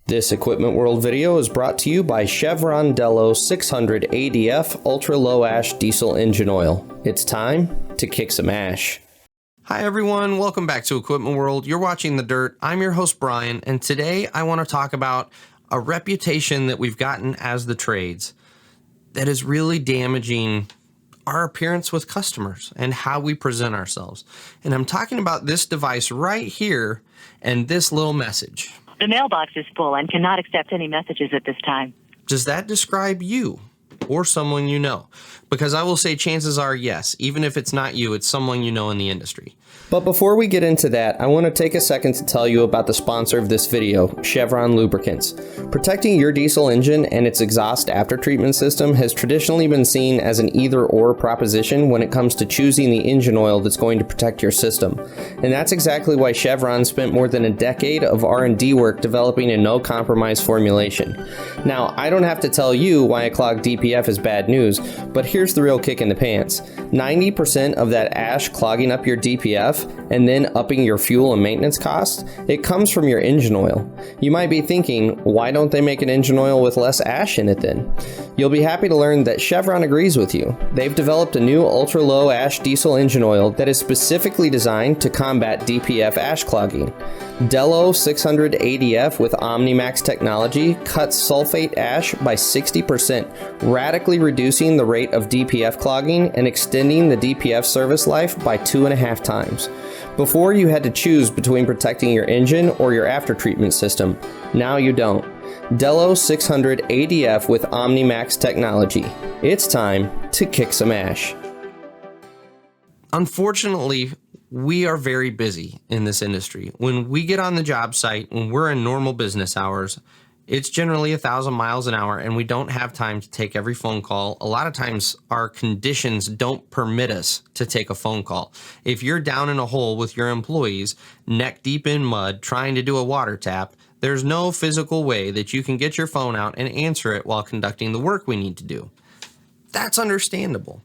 This Equipment World video is brought to you by Chevron 600 ADF Ultra Low Ash Diesel Engine Oil. It's time to kick some ash. Hi everyone, welcome back to Equipment World. You're watching The Dirt. I'm your host Brian, and today I want to talk about a reputation that we've gotten as the trades that is really damaging our appearance with customers and how we present ourselves. And I'm talking about this device right here and this little message. The mailbox is full and cannot accept any messages at this time. Does that describe you or someone you know? Because I will say chances are yes, even if it's not you, it's someone you know in the industry. But before we get into that, I want to take a second to tell you about the sponsor of this video, Chevron Lubricants. Protecting your diesel engine and its exhaust after treatment system has traditionally been seen as an either-or proposition when it comes to choosing the engine oil that's going to protect your system. And that's exactly why Chevron spent more than a decade of R&D work developing a no-compromise formulation. Now, I don't have to tell you why a clogged DPF is bad news, but here's the real kick in the pants. 90% of that ash clogging up your DPF and then upping your fuel and maintenance costs, it comes from your engine oil. You might be thinking, why don't they make an engine oil with less ash in it then? You'll be happy to learn that Chevron agrees with you. They've developed a new ultra low ash diesel engine oil that is specifically designed to combat DPF ash clogging. Dello 600 ADF with OmniMax technology cuts sulfate ash by 60%, radically reducing the rate of DPF clogging and extending the DPF service life by 2.5 times. Before you had to choose between protecting your engine or your after treatment system. Now you don't. Dello 600 ADF with OmniMax technology. It's time to kick some ash. Unfortunately, we are very busy in this industry. When we get on the job site, when we're in normal business hours, it's generally 1,000 miles an hour and we don't have time to take every phone call. A lot of times our conditions don't permit us to take a phone call. If you're down in a hole with your employees, neck deep in mud, trying to do a water tap, there's no physical way that you can get your phone out and answer it while conducting the work we need to do. That's understandable.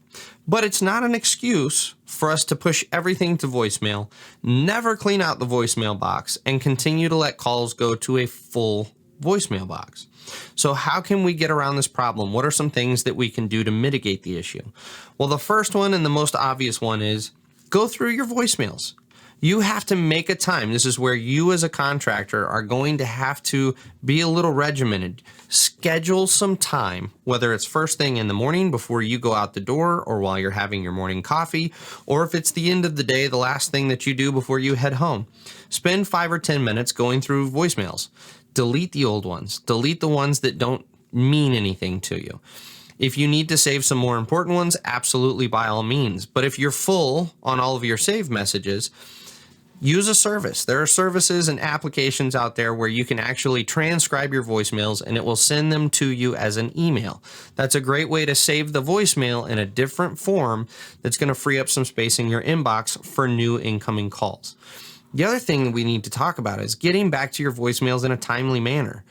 But it's not an excuse for us to push everything to voicemail, never clean out the voicemail box, and continue to let calls go to a full voicemail box. So how can we get around this problem? What are some things that we can do to mitigate the issue? Well, the first one and the most obvious one is go through your voicemails. You have to make a time. This is where you as a contractor are going to have to be a little regimented. Schedule some time, whether it's first thing in the morning before you go out the door or while you're having your morning coffee, or if it's the end of the day, the last thing that you do before you head home. Spend 5 or 10 minutes going through voicemails. Delete the old ones. Delete the ones that don't mean anything to you. If you need to save some more important ones, absolutely by all means. But if you're full on all of your saved messages, use a service. There are services and applications out there where you can actually transcribe your voicemails and it will send them to you as an email. That's a great way to save the voicemail in a different form that's going to free up some space in your inbox for new incoming calls. The other thing that we need to talk about is getting back to your voicemails in a timely manner.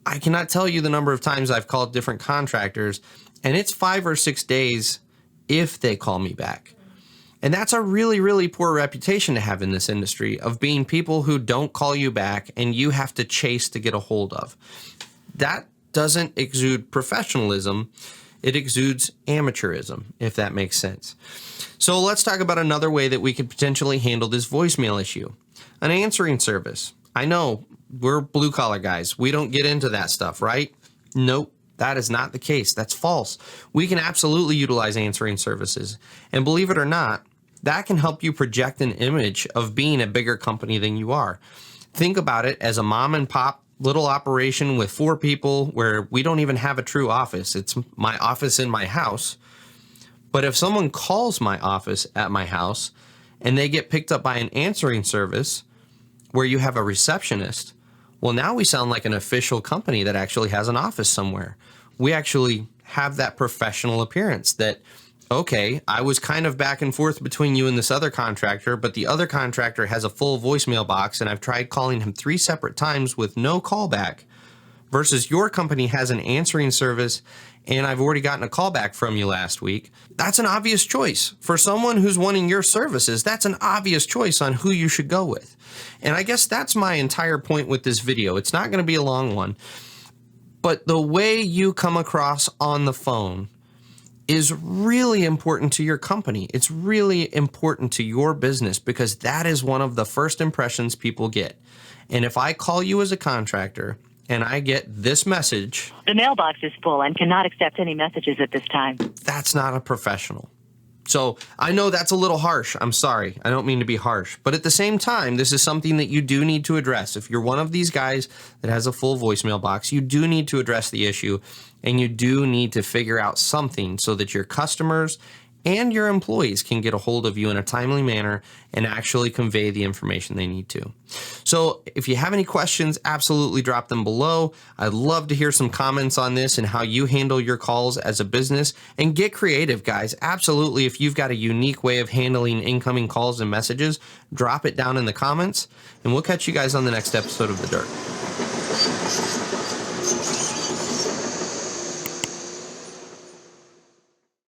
I cannot tell you the number of times I've called different contractors, and it's 5 or 6 days if they call me back. And that's a really, really poor reputation to have in this industry of being people who don't call you back and you have to chase to get a hold of. That doesn't exude professionalism. It exudes amateurism, if that makes sense. So let's talk about another way that we could potentially handle this voicemail issue. An answering service. I know we're blue collar guys. We don't get into that stuff, right? Nope, that is not the case. That's false. We can absolutely utilize answering services. And believe it or not, that can help you project an image of being a bigger company than you are. Think about it as a mom and pop little operation with 4 people where we don't even have a true office. It's my office in my house. But if someone calls my office at my house and they get picked up by an answering service where you have a receptionist, well, now we sound like an official company that actually has an office somewhere. We actually have that professional appearance that, okay, I was kind of back and forth between you and this other contractor, but the other contractor has a full voicemail box and I've tried calling him 3 separate times with no callback. versus your company has an answering service and I've already gotten a call back from you last week, that's an obvious choice. For someone who's wanting your services, that's an obvious choice on who you should go with. And I guess that's my entire point with this video. It's not going to be a long one, but the way you come across on the phone is really important to your company. It's really important to your business because that is one of the first impressions people get. And if I call you as a contractor and I get this message, The mailbox is full and cannot accept any messages at this time. that's not a professional. So I know that's a little harsh. I'm sorry. I don't mean to be harsh. But at the same time, this is something that you do need to address. If you're one of these guys that has a full voicemail box, you do need to address the issue and you do need to figure out something so that your customers and your employees can get a hold of you in a timely manner and actually convey the information they need to. So if you have any questions, absolutely drop them below. I'd love to hear some comments on this and how you handle your calls as a business, and get creative, guys. Absolutely. If you've got a unique way of handling incoming calls and messages, drop it down in the comments, and we'll catch you guys on the next episode of The Dirt.